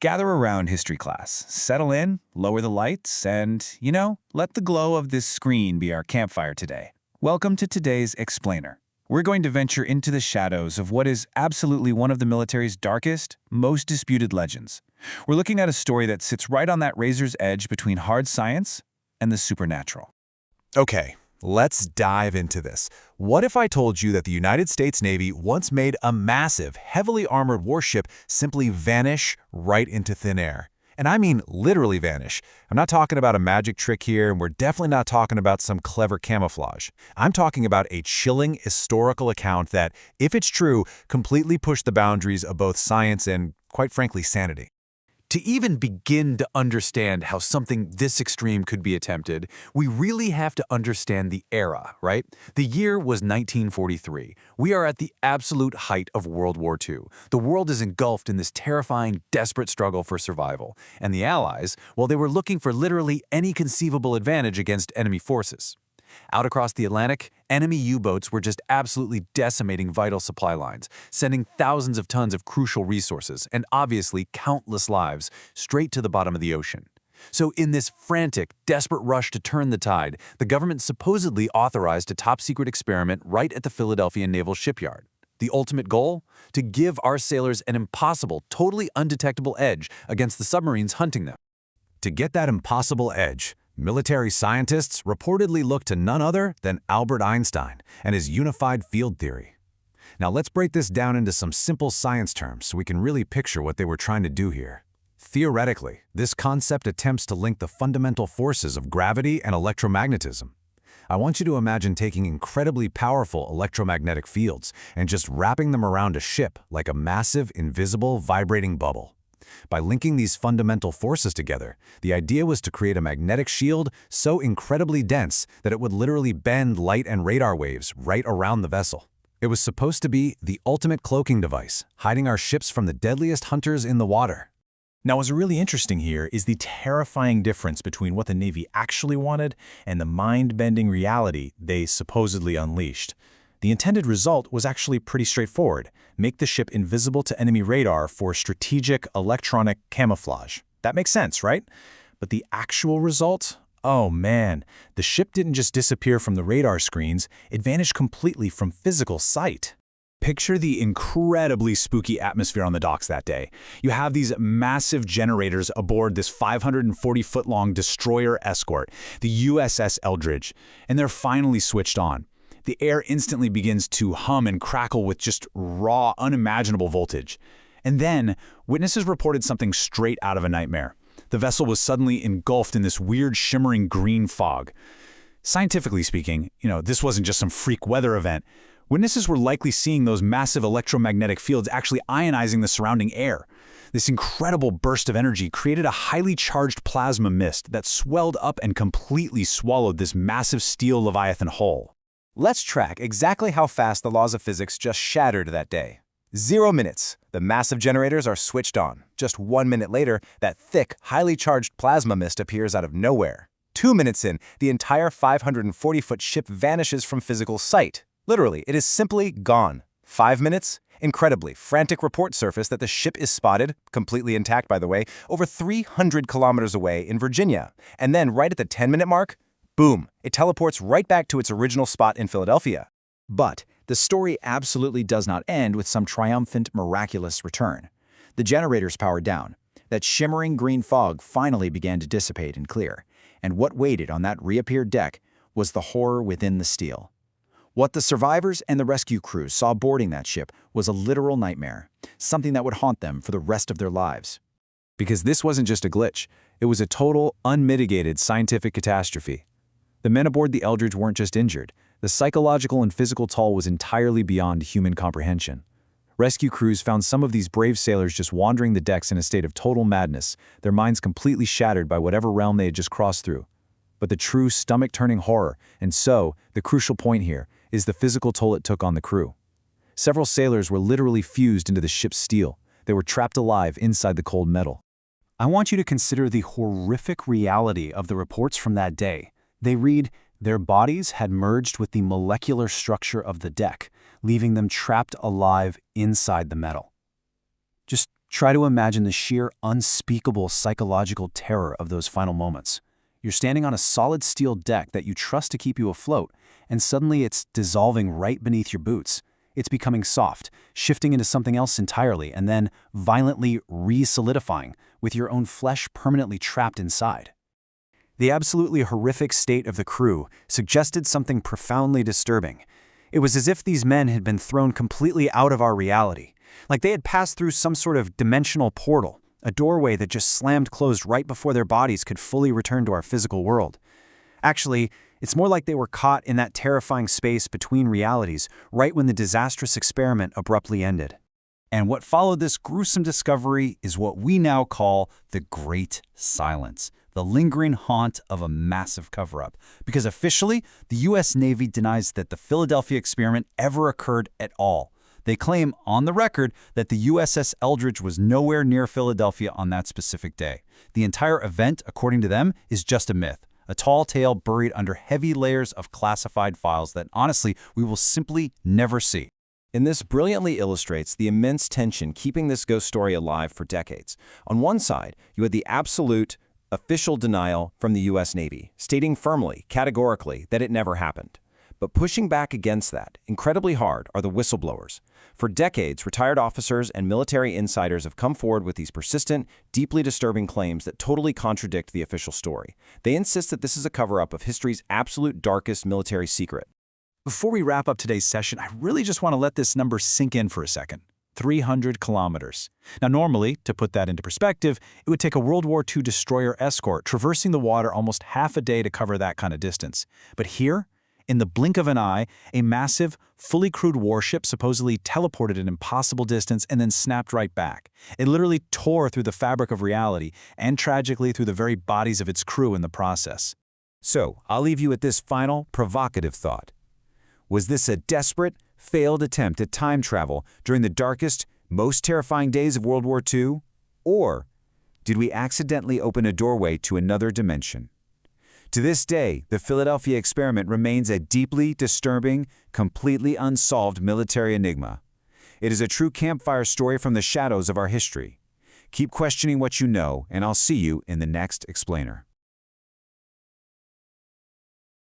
gather around history class, settle in, lower the lights, and, let the glow of this screen be our campfire today. Welcome to today's Explainer. We're going to venture into the shadows of what is absolutely one of the military's darkest, most disputed legends. We're looking at a story that sits right on that razor's edge between hard science and the supernatural. Okay, let's dive into this. What if I told you that the United States Navy once made a massive, heavily armored warship simply vanish right into thin air? And I mean literally vanish. I'm not talking about a magic trick here, and we're definitely not talking about some clever camouflage. I'm talking about a chilling historical account that, if it's true, completely pushed the boundaries of both science and, quite frankly, sanity. To even begin to understand how something this extreme could be attempted, we really have to understand the era, right? The year was 1943. We are at the absolute height of World War II. The world is engulfed in this terrifying, desperate struggle for survival. And the Allies, well, they were looking for literally any conceivable advantage against enemy forces. Out across the Atlantic, enemy U-boats were just absolutely decimating vital supply lines, sending thousands of tons of crucial resources and obviously countless lives straight to the bottom of the ocean. So in this frantic, desperate rush to turn the tide, the government supposedly authorized a top-secret experiment right at the Philadelphia Naval Shipyard. The ultimate goal? To give our sailors an impossible, totally undetectable edge against the submarines hunting them. To get that impossible edge, military scientists reportedly looked to none other than Albert Einstein and his unified field theory. Now let's break this down into some simple science terms so we can really picture what they were trying to do here. Theoretically, this concept attempts to link the fundamental forces of gravity and electromagnetism. I want you to imagine taking incredibly powerful electromagnetic fields and just wrapping them around a ship like a massive, invisible, vibrating bubble. By linking these fundamental forces together, the idea was to create a magnetic shield so incredibly dense that it would literally bend light and radar waves right around the vessel. It was supposed to be the ultimate cloaking device, hiding our ships from the deadliest hunters in the water. Now, what's really interesting here is the terrifying difference between what the Navy actually wanted and the mind-bending reality they supposedly unleashed. The intended result was actually pretty straightforward: make the ship invisible to enemy radar for strategic electronic camouflage. That makes sense, right? But the actual result? Oh man, the ship didn't just disappear from the radar screens, it vanished completely from physical sight. Picture the incredibly spooky atmosphere on the docks that day. You have these massive generators aboard this 540-foot-long destroyer escort, the USS Eldridge, and they're finally switched on. The air instantly begins to hum and crackle with just raw, unimaginable voltage. And then, witnesses reported something straight out of a nightmare. The vessel was suddenly engulfed in this weird shimmering green fog. Scientifically speaking, this wasn't just some freak weather event. Witnesses were likely seeing those massive electromagnetic fields actually ionizing the surrounding air. This incredible burst of energy created a highly charged plasma mist that swelled up and completely swallowed this massive steel Leviathan hull. Let's track exactly how fast the laws of physics just shattered that day. 0 minutes. The massive generators are switched on. Just 1 minute later, that thick, highly charged plasma mist appears out of nowhere. 2 minutes in, the entire 540-foot ship vanishes from physical sight. Literally, it is simply gone. 5 minutes? Incredibly, frantic reports surface that the ship is spotted, completely intact by the way, over 300 kilometers away in Virginia. And then right at the 10-minute mark, boom, it teleports right back to its original spot in Philadelphia. But the story absolutely does not end with some triumphant, miraculous return. The generators powered down. That shimmering green fog finally began to dissipate and clear. And what waited on that reappeared deck was the horror within the steel. What the survivors and the rescue crews saw boarding that ship was a literal nightmare, something that would haunt them for the rest of their lives. Because this wasn't just a glitch, it was a total, unmitigated scientific catastrophe. The men aboard the Eldridge weren't just injured. The psychological and physical toll was entirely beyond human comprehension. Rescue crews found some of these brave sailors just wandering the decks in a state of total madness, their minds completely shattered by whatever realm they had just crossed through. But the true stomach-turning horror, and so, the crucial point here, is the physical toll it took on the crew. Several sailors were literally fused into the ship's steel. They were trapped alive inside the cold metal. I want you to consider the horrific reality of the reports from that day. They read, their bodies had merged with the molecular structure of the deck, leaving them trapped alive inside the metal. Just Try to imagine the sheer unspeakable psychological terror of those final moments. You're standing on a solid steel deck that you trust to keep you afloat, and suddenly it's dissolving right beneath your boots. It's becoming soft, shifting into something else entirely, and then violently re-solidifying, with your own flesh permanently trapped inside. The absolutely horrific state of the crew suggested something profoundly disturbing. It was as if these men had been thrown completely out of our reality, like they had passed through some sort of dimensional portal, a doorway that just slammed closed right before their bodies could fully return to our physical world. Actually, it's more like they were caught in that terrifying space between realities right when the disastrous experiment abruptly ended. And what followed this gruesome discovery is what we now call the Great Silence, the lingering haunt of a massive cover-up. Because officially, the U.S. Navy denies that the Philadelphia experiment ever occurred at all. They claim on the record that the USS Eldridge was nowhere near Philadelphia on that specific day. The entire event, according to them, is just a myth, a tall tale buried under heavy layers of classified files that, honestly, we will simply never see. And this brilliantly illustrates the immense tension keeping this ghost story alive for decades. On one side, you had the absolute, official denial from the U.S. Navy, stating firmly, categorically, that it never happened. But pushing back against that, incredibly hard, are the whistleblowers. For decades, retired officers and military insiders have come forward with these persistent, deeply disturbing claims that totally contradict the official story. They insist that this is a cover-up of history's absolute darkest military secret. Before we wrap up today's session, I really just want to let this number sink in for a second. 300 kilometers. Now, normally, to put that into perspective, it would take a World War II destroyer escort traversing the water almost half a day to cover that kind of distance. But here, in the blink of an eye, a massive, fully crewed warship supposedly teleported an impossible distance and then snapped right back. It literally tore through the fabric of reality and tragically through the very bodies of its crew in the process. So, I'll leave you with this final, provocative thought. Was this a desperate, failed attempt at time travel during the darkest, most terrifying days of World War II? Or did we accidentally open a doorway to another dimension? To this day, the Philadelphia experiment remains a deeply disturbing, completely unsolved military enigma. It is a true campfire story from the shadows of our history. Keep questioning what you know, and I'll see you in the next explainer.